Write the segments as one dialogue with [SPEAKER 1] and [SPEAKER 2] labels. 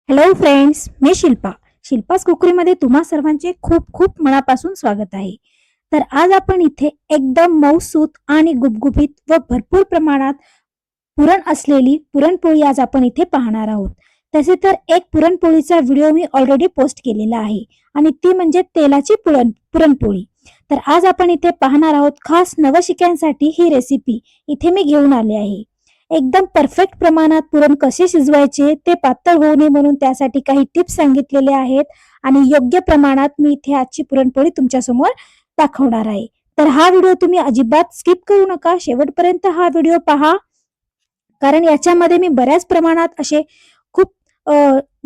[SPEAKER 1] Hello friends, मी शिल्पास कुकरीमध्ये तुम्हा सर्वांचे खूप खूप मनापासून स्वागत आहे. तर आज आपण इथे एकदम मऊसूत आणि गुबगुबीत व भरपूर प्रमाणात पुरण असलेली पुरणपोळी आज आपण इथे पाहणार आहोत. तसे तर एक पुरणपोळीचा व्हिडिओ मी ऑलरेडी पोस्ट केलेला आहे आणि ती म्हणजे तेलाची पुरणपोळी. तर आज आपण इथे पाहणार आहोत खास नवशिक्यांसाठी ही रेसिपी इथे मी घेऊन आले आहे. एकदम परफेक्ट प्रमाणात पुरण कसे शिजवायचे ते पातळ होऊ नये म्हणून त्यासाठी काही टिप्स सांगितलेले आहेत आणि योग्य प्रमाणात मी इथे आजची पुरणपोळी तुमच्यासमोर दाखवणार आहे. तर हा व्हिडिओ तुम्ही अजिबात स्किप करू नका, शेवटपर्यंत हा व्हिडिओ पहा. कारण याच्यामध्ये मी बऱ्याच प्रमाणात असे खूप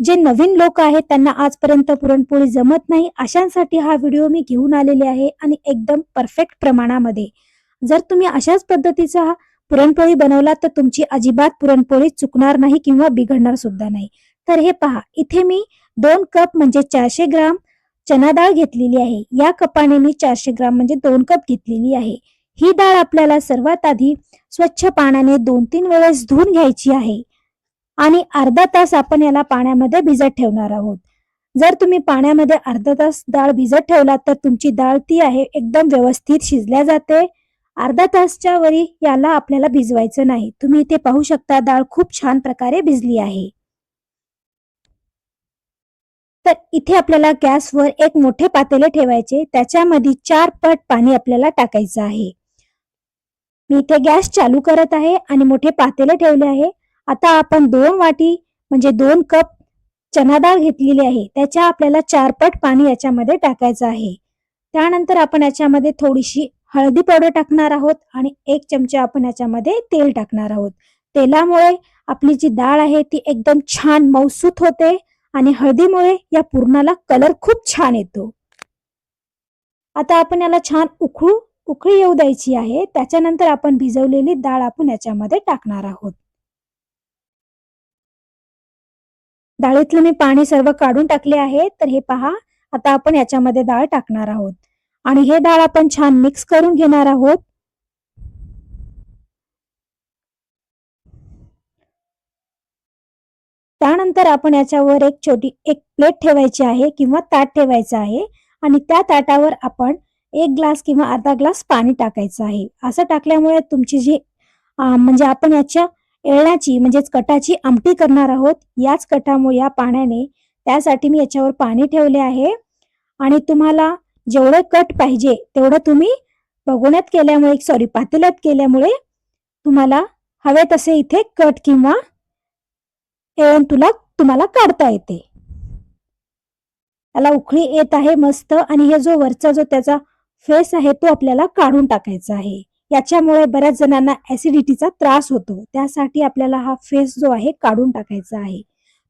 [SPEAKER 1] जे नवीन लोक आहेत त्यांना आजपर्यंत पुरणपोळी जमत नाही अशांसाठी हा व्हिडिओ मी घेऊन आलेले आहे आणि एकदम परफेक्ट प्रमाणामध्ये. जर तुम्ही अशाच पद्धतीचा पुरणपोळी बनवला तर तुमची अजिबात पुरणपोळी चुकणार नाही किंवा बिघडणार सुद्धा नाही. तर हे पहा, इथे मी 2 कप म्हणजे 400 ग्राम चना डाळ घेतलेली आहे. या कपाने मी 400 ग्राम म्हणजे 2 कप घेतलेली आहे. ही डाळ आपल्याला सर्वात आधी स्वच्छ पाण्याने 2-3 वेळेस धुवून घ्यायची आहे आणि अर्धा तास आपण याला पाण्यामध्ये भिजत ठेवणार आहोत. जर तुम्ही पाण्यामध्ये अर्धा तास डाळ भिजत ठेवलात तर तुमची डाळ ती आहे एकदम व्यवस्थित शिजल्या जाते. अर्धा तासच्या वरी याला आपल्याला भिजवायचं नाही. तुम्ही इथे पाहू शकता डाळ खूप छान प्रकारे भिजली आहे. तर इथे आपल्याला गॅसवर एक मोठे पातेले ठेवायचे, त्याच्यामध्ये 4 पट पाणी आपल्याला टाकायचं आहे. मी इथे गॅस चालू करत आहे आणि मोठे पातेले ठेवले आहे. आता आपण 2 वाटी म्हणजे 2 कप चना डाळ घेतलेली आहे, त्याच्या आपल्याला 4 पट पाणी याच्यामध्ये टाकायचं आहे. त्यानंतर आपण याच्यामध्ये थोडीशी हळदी पावडर टाकणार आहोत आणि 1 चमचा आपण याच्यामध्ये तेल टाकणार आहोत. तेलामुळे आपली जी डाळ आहे ती एकदम छान मऊसूत होते आणि हळदीमुळे या पुरणाला कलर खूप छान येतो. आता आपण याला छान उकळी येऊ द्यायची आहे. त्याच्यानंतर आपण भिजवलेली डाळ आपण याच्यामध्ये टाकणार आहोत. डाळीतलं मी पाणी सर्व काढून टाकले आहे. तर हे पहा, आता आपण याच्यामध्ये डाळ टाकणार आहोत आणि हे डाळ आपण छान मिक्स करून घेणार आहोत. त्यानंतर आपण याच्यावर एक प्लेट ठेवायची आहे किंवा ताट ठेवायचं आहे आणि त्या ताटावर आपण 1 ग्लास किंवा अर्धा ग्लास पाणी टाकायचं आहे. असं टाकल्यामुळे तुमची जी म्हणजे आपण याच्या येळण्याची म्हणजेच कटाची आमटी करणार आहोत. याच कटामुळे या पाण्याने त्यासाठी मी याच्यावर पाणी ठेवले आहे आणि तुम्हाला जेवढे कट पाहिजे तेवढं तुम्ही पातेल्यात केल्यामुळे तुम्हाला हवे तसे इथे कट किंवा येळून तुम्हाला काढता येते. त्याला उकळी येत आहे मस्त आणि हे जो वरचा जो त्याचा फेस आहे तो आपल्याला काढून टाकायचा आहे. याच्यामुळे बऱ्याच जणांना ऍसिडिटीचा त्रास होतो. त्यासाठी आपल्याला हा फेस जो आहे काढून टाकायचा आहे.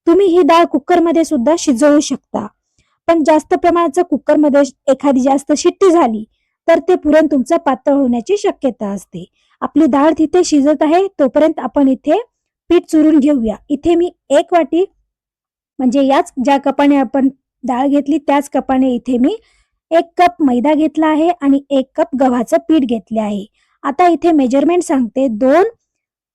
[SPEAKER 1] तुम्ही ही डाळ कुकरमध्ये सुद्धा शिजवू शकता. पण जास्त प्रमाणाच्या कुकरमध्ये एखादी जास्त शिट्टी झाली तर ते पुरण तुमचं पातळ होण्याची शक्यता असते. आपली डाळ तिथे शिजत आहे तोपर्यंत आपण इथे पीठ चुरून घेऊया. इथे मी 1 वाटी म्हणजे याच ज्या कपाने आपण डाळ घेतली त्याच कपाने इथे मी 1 कप मैदा घेतला आहे आणि 1 कप गव्हाचं पीठ घेतले आहे. आता इथे मेजरमेंट सांगते.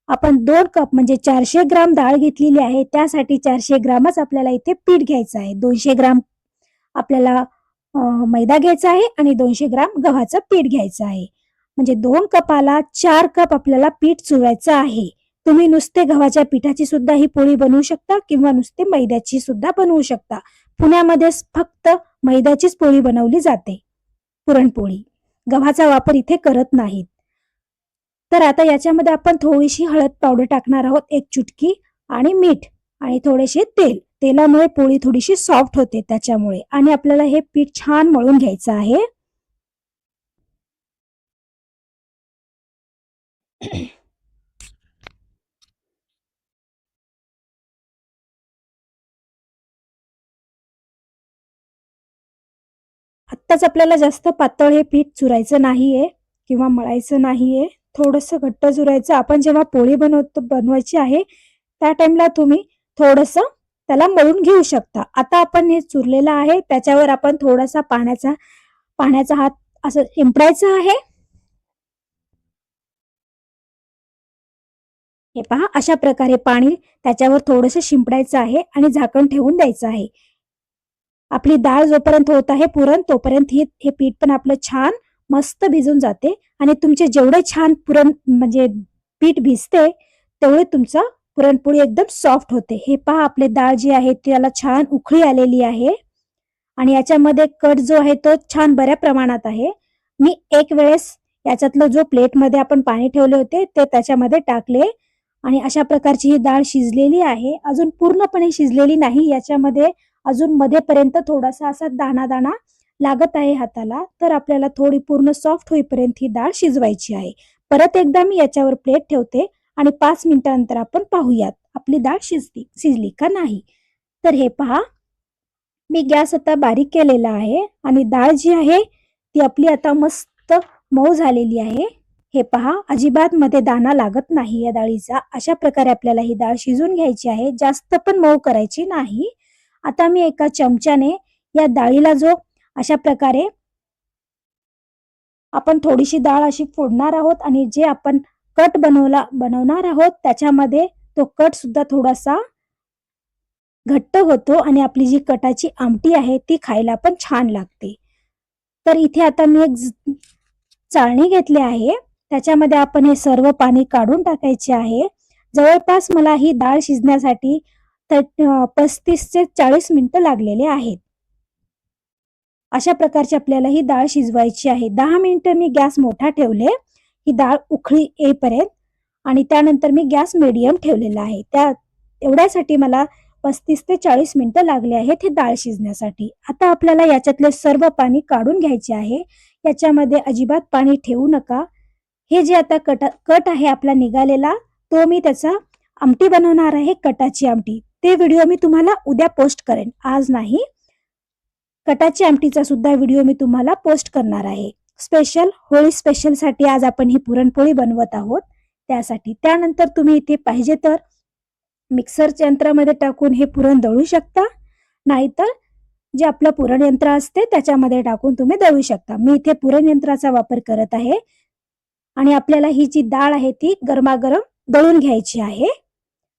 [SPEAKER 1] आपण 2 कप म्हणजे 400 ग्राम डाळ घेतलेली आहे, त्यासाठी 400 ग्रामच आपल्याला इथे पीठ घ्यायचं आहे. 200 ग्राम आपल्याला मैदा घ्यायचा आहे आणि 200 ग्राम गव्हाचं पीठ घ्यायचं आहे. म्हणजे 2 कपाला 4 कप आपल्याला पीठ चुरायचं आहे. तुम्ही नुसते गव्हाच्या पिठाची सुद्धा ही पोळी बनवू शकता किंवा नुसते मैद्याची सुद्धा बनवू शकता. पुण्यामध्ये फक्त मैद्याचीच पोळी बनवली जाते, पुरणपोळी. गव्हाचा वापर इथे करत नाहीत. तर आता याच्यामध्ये आपण थोडीशी हळद पावडर टाकणार आहोत, 1 चुटकी आणि मीठ आणि थोडेसे तेल. तेलामुळे पोळी थोडीशी सॉफ्ट होते त्याच्यामुळे आणि आपल्याला हे पीठ छान मळून घ्यायचं आहे. आत्ताच आपल्याला जास्त पातळ हे पीठ चुरायचं नाहीये किंवा मळायचं नाहीये. थोडंसं घट्ट चुरायचं. आपण जेव्हा पोळी बनवायची आहे त्या टाइमला तुम्ही थोडंसं त्याला मळून घेऊ शकता. आता आपण हे चुरलेलं आहे त्याच्यावर आपण थोडासा पाण्याचा हात असं शिंपडायचा आहे हे पहा, अशा प्रकारे पाणी त्याच्यावर थोडंसं शिंपडायचं आहे आणि झाकण ठेवून द्यायचं आहे. आपली डाळ जोपर्यंत होत आहे पुरण तोपर्यंत हे पीठ पण आपलं छान मस्त भिजून जाते आणि तुमचे जेवढे छान पुरण म्हणजे पीठ भिजते तेवढे तुमचं पुरणपोळी एकदम सॉफ्ट होते. हे पहा, आपले डाळ जी आहे त्याला छान उकळी आलेली आहे आणि याच्यामध्ये कट जो आहे तो छान बऱ्या प्रमाणात आहे. मी एक वेळेस याच्यातलं जो प्लेटमध्ये आपण पाणी ठेवले होते ते त्याच्यामध्ये टाकले आणि अशा प्रकारची ही डाळ शिजलेली आहे. अजून पूर्णपणे शिजलेली नाही, याच्यामध्ये अजून मध्येपर्यंत थोडासा असा दाणा दाणा लागत आहे हाताला. तर आपल्याला थोडी पूर्ण सॉफ्ट होईपर्यंत ही डाळ शिजवायची आहे. परत एकदा मी याच्यावर प्लेट ठेवते आणि 5 मिनिटांनंतर आपण पाहूयात आपली डाळ शिजली का नाही. तर हे पहा, मी गॅस आता बारीक केलेला आहे आणि डाळ जी आहे ती आपली आता मस्त मऊ झालेली आहे. हे पहा, अजिबात मध्ये दाणा लागत नाही या डाळीचा. अशा प्रकारे आपल्याला ही डाळ शिजून घ्यायची आहे, जास्त पण मऊ करायची नाही. आता मी एका चमच्याने या डाळीला जो अशा प्रकारे आपण थोडीशी डाळ अशी फोडणार आहोत आणि जे आपण कट बनवणार आहोत त्याच्यामध्ये तो कट सुद्धा थोडासा घट्ट होतो आणि आपली जी कटाची आमटी आहे ती खायला पण छान लागते. तर इथे आता मी एक चाळणी घेतली आहे, त्याच्यामध्ये आपण हे सर्व पाणी काढून टाकायचे आहे. जवळपास मला ही डाळ शिजण्यासाठी 35 ते 40 मिनिटं लागलेले आहेत. अशा प्रकारची आपल्याला ही डाळ शिजवायची आहे. 10 मिनिटं मी गॅस मोठा ठेवले ही डाळ उकळी येईपर्यंत आणि त्यानंतर मी गॅस मीडियम ठेवलेला आहे. एवढ्यासाठी मला 35 ते 40 मिनिटं लागले आहेत ही डाळ शिजण्यासाठी. आता आपल्याला याच्यातले सर्व पाणी काढून घ्यायचे आहे. याच्यामध्ये अजिबात पाणी ठेवू नका. हे जे आता कट आहे आपला निघालेला तो मी त्याचा आमटी बनवणार आहे, कटाची आमटी. ते व्हिडिओ मी तुम्हाला उद्या पोस्ट करेन, आज नाही. कटाची आमटीचा सुद्धा व्हिडिओ मी तुम्हाला पोस्ट करणार आहे. होळी स्पेशल साठी आज आपण ही पुरणपोळी बनवत आहोत त्यासाठी. त्यानंतर तुम्ही इथे पाहिजे तर मिक्सर यंत्रामध्ये टाकून हे पुरण दळू शकता, नाहीतर जे आपलं पुरण यंत्र असते त्याच्यामध्ये टाकून तुम्ही दळू शकता. मी इथे पुरण यंत्राचा वापर करत आहे आणि आपल्याला ही जी डाळ आहे ती गरमागरम दळून घ्यायची आहे.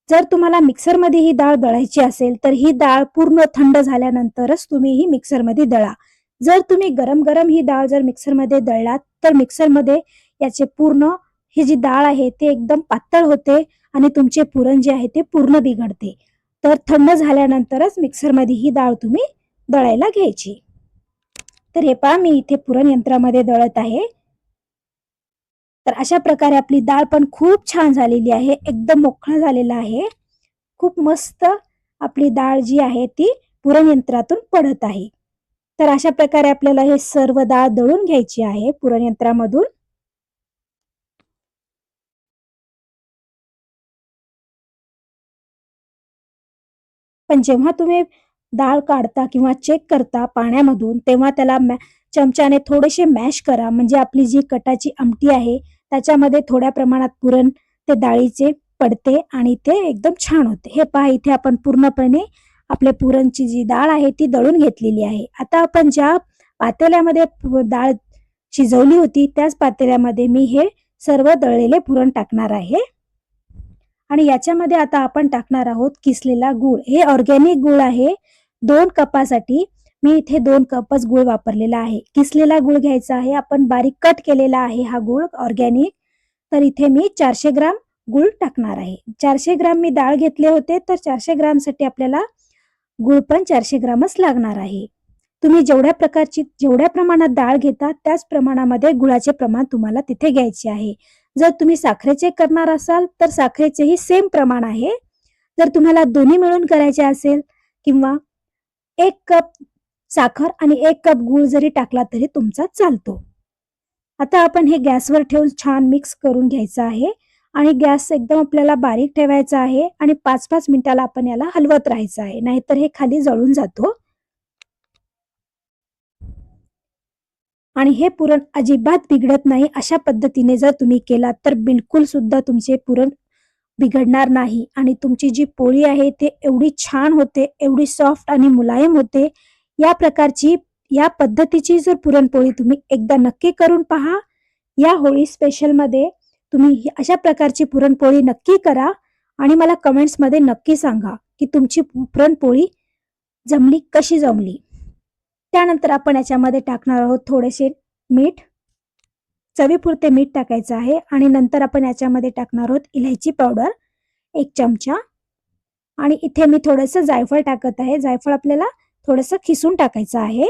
[SPEAKER 1] जर तुम्हाला मिक्सरमध्ये ही डाळ दळायची असेल तर ही डाळ पूर्ण थंड झाल्यानंतरच तुम्ही ही मिक्सरमध्ये दळा. जर तुम्ही गरम गरम ही डाळ जर मिक्सरमध्ये दळलात तर मिक्सरमध्ये याचे पूर्ण ही जी डाळ आहे ते एकदम पातळ होते आणि तुमचे पुरण जे आहे ते पूर्ण बिघडते. तर थंड झाल्यानंतरच मिक्सरमध्ये ही डाळ तुम्ही दळायला घ्यायची. तर हे पहा, मी इथे पुरण यंत्रामध्ये दळत आहे. तर अशा प्रकारे आपली डाळ पण खूप छान झालेली आहे, एकदम मोकळा झालेला आहे. खूप मस्त आपली डाळ जी आहे ती पुरण यंत्रातून पडत आहे. तर अशा प्रकारे आपल्याला हे सर्व डाळ दळून घ्यायची आहे पुरण यंत्रामधून. पण जेव्हा तुम्ही डाळ काढता किंवा चेक करता पाण्यामधून तेव्हा त्याला चमच्याने थोडेसे मॅश करा, म्हणजे आपली जी कटाची आमटी आहे त्याच्यामध्ये थोड्या प्रमाणात पुरण ते डाळीचे पडते आणि ते एकदम छान होते. हे पहा, इथे आपण पूर्णपणे आपल्या पुरणची जी डाळ आहे ती दळून घेतलेली आहे. आता आपण ज्या पातेल्यामध्ये डाळ शिजवली होती त्याच पातेल्यामध्ये मी हे सर्व दळलेले पुरण टाकणार आहे आणि याच्यामध्ये आता आपण टाकणार आहोत किसलेला गूळ. हे ऑर्गॅनिक गूळ आहे. 2 कपासाठी मी इथे 2 कपच गूळ वापरलेला आहे. किसलेला गूळ घ्यायचा आहे, आपण बारीक कट केलेला आहे हा गूळ ऑर्गॅनिक. तर इथे मी 400 ग्राम गूळ टाकणार आहे. 400 ग्राम मी डाळ घेतले होते, तर 400 ग्राम साठी आपल्याला गूळ पण 400 ग्रामच लागणार आहे. तुम्ही जेवढ्या प्रमाणात डाळ घेता त्याच प्रमाणामध्ये गुळाचे प्रमाण तुम्हाला तिथे घ्यायचे आहे. जर तुम्ही साखरेचे करणार असाल तर साखरेचेही सेम प्रमाण आहे. जर तुम्हाला दोन्ही मिळून करायचे असेल किंवा 1 कप साखर आणि 1 कप गूळ जरी टाकला तरी तुमचा चालतो. आता आपण हे गॅसवर ठेवून छान मिक्स करून घ्यायचं आहे आणि गॅस एकदम आपल्याला बारीक ठेवायचा आहे आणि 5-5 मिनिटाला आपण याला हलवत राहायचं आहे, नाहीतर हे खाली जळून जातो. आणि हे पुरण अजिबात बिघडत नाही. अशा पद्धतीने जर तुम्ही केलात तर बिलकुल सुद्धा तुमचे पुरण बिघडणार नाही आणि तुमची जी पोळी आहे ते एवढी छान होते, एवढी सॉफ्ट आणि मुलायम होते. या पद्धतीची जर पुरणपोळी तुम्ही एकदा नक्की करून पहा. या होळी स्पेशलमध्ये तुम्ही अशा प्रकारची पुरणपोळी नक्की करा आणि मला कमेंट्समध्ये नक्की सांगा की तुमची पुरणपोळी कशी जमली. त्यानंतर आपण याच्यामध्ये टाकणार आहोत थोडेसे मीठ. चवीपुरते मीठ टाकायचं आहे आणि नंतर आपण याच्यामध्ये टाकणार आहोत इलायची पावडर 1 चमचा आणि इथे मी थोडंसं जायफळ टाकत आहे. जायफळ आपल्याला थोडंसं खिसून टाकायचं आहे.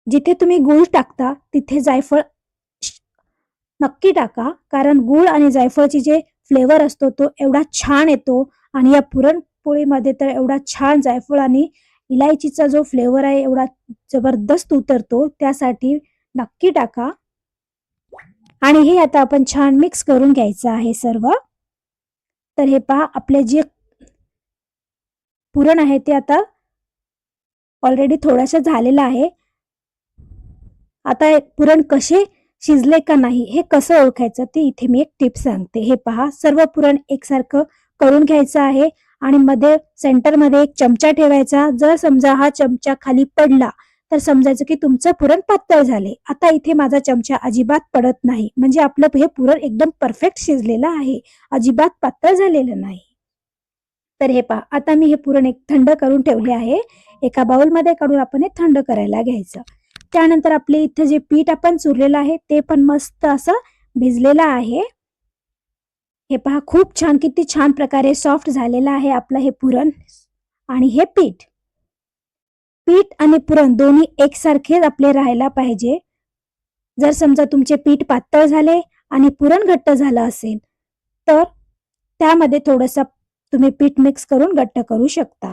[SPEAKER 1] जिथे तुम्ही गूळ टाकता तिथे जायफळ नक्की टाका, कारण गूळ आणि जायफळची जे फ्लेवर असतो तो एवढा छान येतो आणि या पुरणपोळीमध्ये तर एवढा छान जायफळ आणि इलायचीचा जो फ्लेवर आहे एवढा जबरदस्त उतरतो. त्यासाठी नक्की टाका आणि हे आता आपण छान मिक्स करून घ्यायचं आहे सर्व. तर हे पहा आपले जे पुरण आहे ते आता ऑलरेडी थोडंसं झालेलं आहे. आता पुरण कसे शिजले का नाही हे कसं ओळखायचं ते इथे मी एक टिप सांगते. हे पहा सर्व पुरण एकसारखं करून घ्यायचं आहे आणि मध्ये सेंटरमध्ये एक चमचा ठेवायचा. जर समजा हा चमचा खाली पडला तर समजायचं की तुमचं पुरण पातळ झाले. आता इथे माझा चमचा अजिबात पडत नाही, म्हणजे आपलं हे पुरण एकदम परफेक्ट शिजलेलं आहे, अजिबात पातळ झालेलं नाही. तर हे पहा आता मी हे पुरण एक थंड करून ठेवले आहे. एका बाउलमध्ये काढून आपण हे थंड करायला घ्यायचं. त्यानंतर आपले इथे जे पीठ आपण चुरलेलं आहे ते पण मस्त असं भिजलेलं आहे. हे पहा खूप छान, किती छान प्रकारे सॉफ्ट झालेलं आहे आपलं हे पुरण आणि हे पीठ. पीठ आणि पुरण दोन्ही एकसारखेच आपले राहायला पाहिजे. जर समजा तुमचे पीठ पातळ झाले आणि पुरण घट्ट झालं असेल तर त्यामध्ये थोडंसं तुम्ही पीठ मिक्स करून घट्ट करू शकता.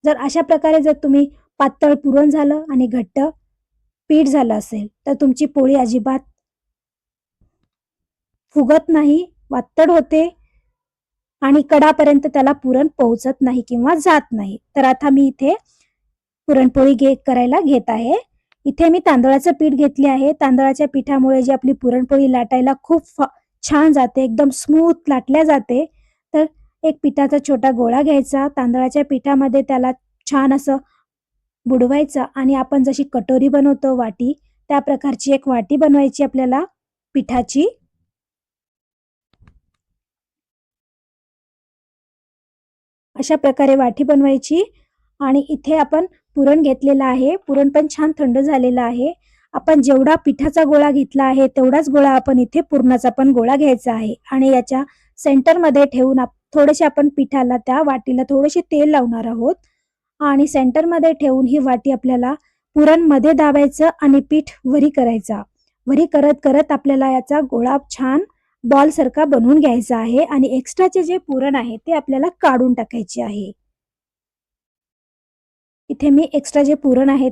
[SPEAKER 1] जर अशा प्रकारे जर तुम्ही पातळ पुरण झालं आणि घट्ट पीठ झालं असेल तर तुमची पोळी अजिबात फुगत नाही, वातड होते आणि कडापर्यंत त्याला पुरण पोहोचत नाही किंवा जात नाही. तर आता मी इथे पुरणपोळी करायला घेत आहे. इथे मी तांदळाचं पीठ घेतले आहे. तांदळाच्या पिठामुळे जी आपली पुरणपोळी लाटायला खूप छान जाते, एकदम स्मूथ लाटल्या जाते. तर एक पिठाचा छोटा गोळा घ्यायचा, तांदळाच्या पिठामध्ये त्याला छान असं बुडवायचं आणि आपण जशी कटोरी बनवतो वाटी, त्या प्रकारची एक वाटी बनवायची आपल्याला पिठाची. अशा प्रकारे वाटी बनवायची आणि इथे आपण पुरण घेतलेलं आहे. पुरण पण छान थंड झालेलं आहे. आपण जेवढा पिठाचा गोळा घेतला आहे तेवढाच गोळा आपण इथे पुरणाचा पण गोळा घ्यायचा आहे आणि याच्या सेंटरमध्ये ठेवून थोडेसे आपण पिठाला त्या वाटीला थोडेसे तेल लावणार आहोत आणि सेंटरमध्ये ठेवून ही वाटी आपल्याला पुरण मध्ये दाबायचं आणि पीठ वरी करायचा. वरी करत करत आपल्याला याचा गोळा छान बॉल सारखा बनवून घ्यायचा आहे आणि एक्स्ट्राचे जे पुरण आहे ते आपल्याला काढून टाकायचे आहे. इथे मी एक्स्ट्रा जे पुरण आहे,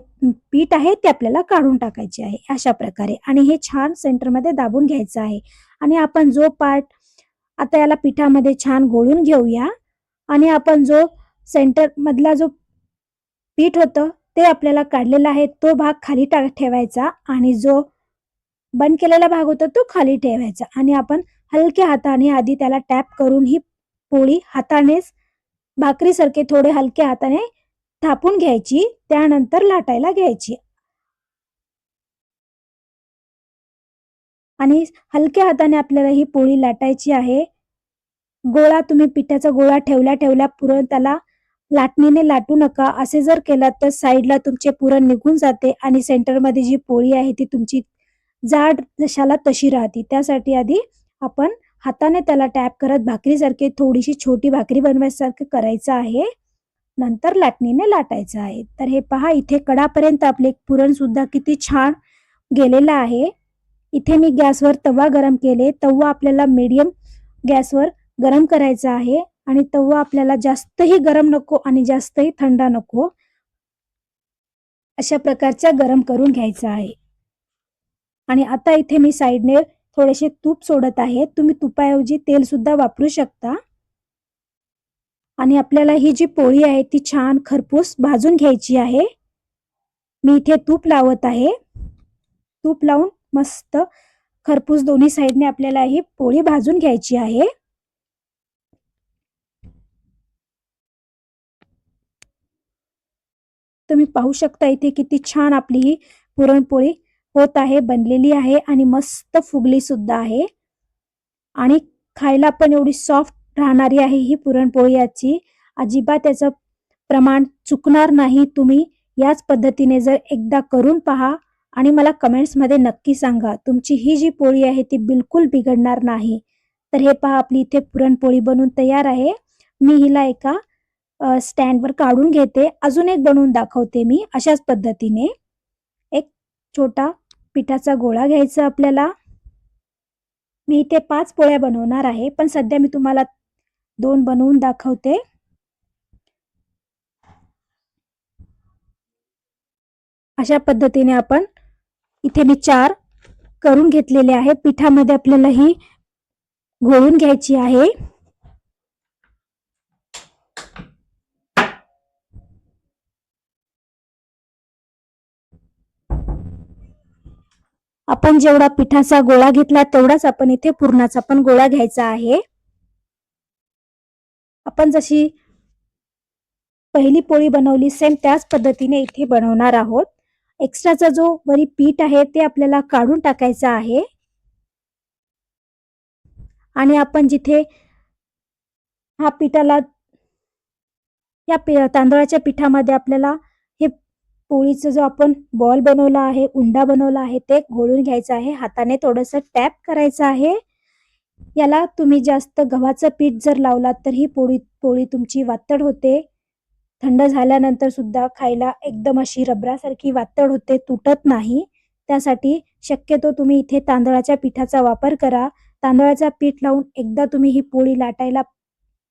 [SPEAKER 1] पीठ आहे ते आपल्याला काढून टाकायचे आहे अशा प्रकारे आणि हे छान सेंटरमध्ये दाबून घ्यायचं आहे आणि आपण जो पार्ट आता याला पिठामध्ये छान गोळून घेऊया आणि आपण जो सेंटर मधला जो पीठ होतं ते आपल्याला काढलेला आहे तो भाग खाली ठेवायचा आणि जो बंद केलेला भाग होता तो खाली ठेवायचा आणि आपण हलक्या हाताने आधी त्याला टॅप करून ही पोळी हातानेच भाकरीसारखे थोडे हलक्या हाताने थापून घ्यायची, त्यानंतर लाटायला घ्यायची आणि हलक्या हाताने आपल्याला ही पोळी लाटायची आहे. गोळा तुम्ही पिठाचा गोळा ठेवल्या ठेवल्या पुरण त्याला लाटणीने लाटू नका. असे जर केलात तर साईडला तुमचे पुरण निघून जाते आणि सेंटरमध्ये जी पोळी आहे ती तुमची जाड जशाला तशी राहते. त्यासाठी आधी आपण हाताने त्याला टॅप करत भाकरीसारखी थोडीशी छोटी भाकरी बनवायसारखं करायचं आहे. नंतर लाटणीने लाटायचं आहे. तर हे पहा इथे कडापर्यंत आपले पुरण सुद्धा किती छान गेलेलं आहे. इथे मी गॅसवर तवा गरम केले. तवा आपल्याला मीडियम गॅसवर गरम करायचा आहे आणि तवा आपल्याला जास्तही गरम नको आणि जास्तही थंड नको, अशा प्रकारचा गरम करून घ्यायचा आहे. आणि आता इथे मी साईडने थोडेसे तूप सोडत आहे. तुम्ही तुपाऐवजी तेल सुद्धा वापरू शकता आणि आपल्याला ही जी पोळी आहे ती छान खरपूस भाजून घ्यायची आहे. मी इथे तूप लावत आहे. तूप लावून मस्त खरपूस दोन्ही साईडने आपल्याला ही पोळी भाजून घ्यायची आहे. तुम्ही पाहू शकता इथे किती छान आपली ही पुरणपोळी होत आहे, बनलेली आहे आणि मस्त फुगली सुद्धा आहे आणि खायला पण एवढी सॉफ्ट राहणारी आहे ही पुरणपोळी आजची. अजिबात त्याचं प्रमाण चुकणार नाही. तुम्ही याच पद्धतीने जर एकदा करून पहा आणि मला कमेंट्समध्ये नक्की सांगा. तुमची ही जी पोळी आहे ती बिलकुल बिघडणार नाही. तर हे पहा आपली इथे पुरणपोळी बनून तयार आहे. मी हिला एका स्टँडवर काढून घेते. अजून एक बनवून दाखवते मी अशाच पद्धतीने. एक छोटा पिठाचा गोळा घ्यायचा आपल्याला. मी इथे 5 पोळ्या बनवणार आहे, पण सध्या मी तुम्हाला 2 बनवून दाखवते. अशा पद्धतीने आपण इथे मी 4 करून घेतलेले आहे. पिठामध्ये आपल्याला ही घोळून घ्यायची आहे. आपण जेवढा पिठाचा गोळा घेतला तेवढाच आपण इथे पुरणाचा पण गोळा घ्यायचा आहे. आपण जशी पहिली पोळी बनवली सेम त्याच पद्धतीने इथे बनवणार आहोत. एक्स्ट्राचा जो वरी पीठ आहे ते आपल्याला काढून टाकायचं आहे आणि आपण जिथे हा पिठाला या तांदळाच्या पिठामध्ये आपल्याला हे पोळीचा जो आपण बॉल बनवला आहे, उंडा बनवला आहे ते घोळून घ्यायचं आहे. हाताने थोडंसं टॅप करायचं आहे. याला तुम्ही जास्त गव्हाचं पीठ जर लावलात तर ही पोळी तुमची वातड होते. थंड झाल्यानंतर सुद्धा खायला एकदम अशी रबरासारखी वातड होते, तुटत नाही. त्यासाठी शक्यतो तुम्ही इथे तांदळाच्या पिठाचा वापर करा. तांदळाचं पीठ लावून एकदा तुम्ही ही पोळी लाटायला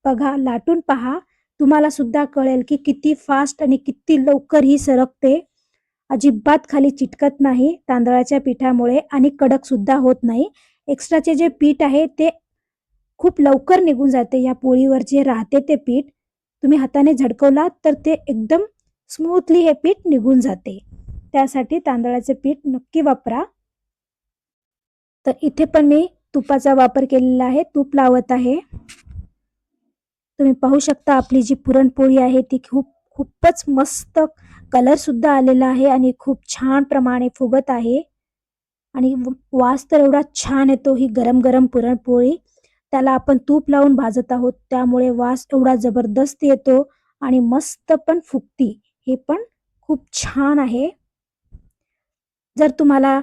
[SPEAKER 1] बघा, लाटून पहा. तुम्हाला सुद्धा कळेल की किती फास्ट आणि किती लवकर ही सरकते. अजिबात खाली चिटकत नाही तांदळाच्या पिठामुळे आणि कडक सुद्धा होत नाही. एक्स्ट्राचे जे पीठ आहे ते खूप लवकर निघून जाते. या पोळीवर जे राहते ते पीठ तुम्ही हाताने झटकवलात तर ते एकदम स्मूथली हे पीठ निघून जाते. त्यासाठी तांदळाचे पीठ नक्की वापरा. तर इथे पण मी तुपाचा वापर केलेला आहे. तूप लावत आहे. तुम्ही पाहू शकता आपली जी पुरणपोळी आहे ती खूपच मस्त कलर सुद्धा आलेला आहे आणि खूप छान प्रमाणे फुगत आहे आणि वास तर एवढा छान येतो. ही गरम गरम पुरणपोळी त्याला आपण तूप लावून भाजत आहोत त्यामुळे वास एवढा जबरदस्त येतो आणि मस्त पण फुगती. हे पण खूप छान आहे. जर तुम्हाला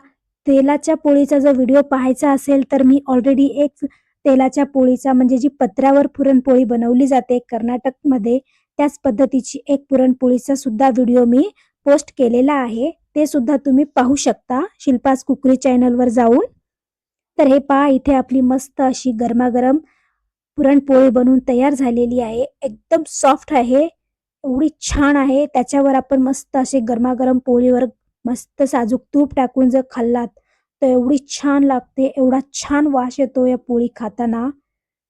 [SPEAKER 1] तेलाच्या पोळीचा जर व्हिडिओ पाहायचा असेल तर मी ऑलरेडी एक तेलाच्या पोळीचा म्हणजे जी पत्र्यावर पुरणपोळी बनवली जाते कर्नाटकमध्ये त्याच पद्धतीची एक पुरणपोळीचा सुद्धा व्हिडिओ मी पोस्ट केलेला आहे. ते सुद्धा तुम्ही पाहू शकता शिल्पास कुकरी चॅनलवर जाऊन. तर हे पहा इथे आपली मस्त अशी गरमागरम पुरणपोळी बनवून तयार झालेली आहे. एकदम सॉफ्ट आहे, एवढी छान आहे. त्याच्यावर आपण मस्त असे गरमागरम पोळीवर मस्त साजूक तूप टाकून जर खाल्लात तर एवढी छान लागते, एवढा छान वास येतो या पोळी खाताना.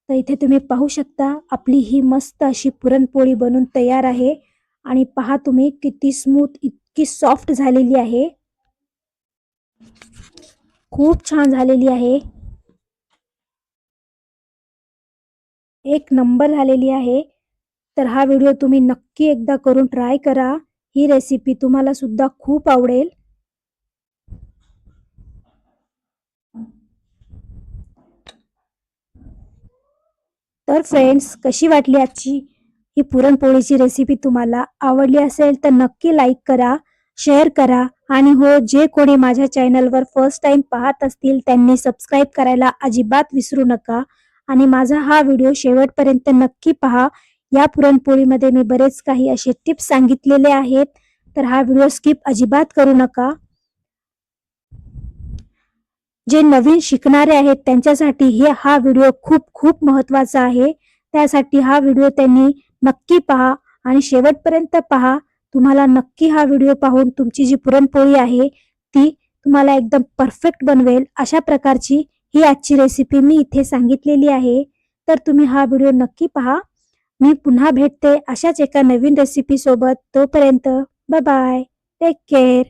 [SPEAKER 1] तर इथे तुम्ही पाहू शकता आपली ही मस्त अशी पुरणपोळी बनून तयार आहे आणि पहा तुम्ही किती स्मूथ, इतकी सॉफ्ट झालेली आहे. खूप छान झालेली आहे. एक नंबर झालेली आहे. तर हा व्हिडिओ तुम्ही नक्की एकदा करून ट्राय करा. ही रेसिपी तुम्हाला सुद्धा खूप आवडेल. तर फ्रेंड्स, कशी वाटली आजची ही पुरणपोळीची रेसिपी? तुम्हाला आवडली असेल तर नक्की लाईक करा, शेअर करा आणि हो, जे कोणी माझ्या चॅनलवर फर्स्ट टाइम पाहत असतील त्यांनी सबस्क्राईब करायला अजिबात विसरू नका आणि माझा हा व्हिडिओ शेवटपर्यंत नक्की पहा. या पुरणपोळीमध्ये मी बरेच काही असे टिप्स सांगितलेले आहेत, तर हा व्हिडिओ स्किप अजिबात करू नका. जे नवीन शिकणारे आहेत त्यांच्यासाठी हा व्हिडिओ खूप खूप महत्त्वाचा आहे. त्यासाठी हा व्हिडिओ त्यांनी नक्की पहा आणि शेवटपर्यंत पहा. तुम्हाला नक्की हा व्हिडिओ पाहून तुमची जी पुरणपोळी आहे ती तुम्हाला एकदम परफेक्ट बनवेल. अशा प्रकारची ही आजची रेसिपी मी इथे सांगितलेली आहे. तर तुम्ही हा व्हिडिओ नक्की पहा. मी पुन्हा भेटते अशाच एका नवीन रेसिपी सोबत. तोपर्यंत बाय बाय, टेक केअर.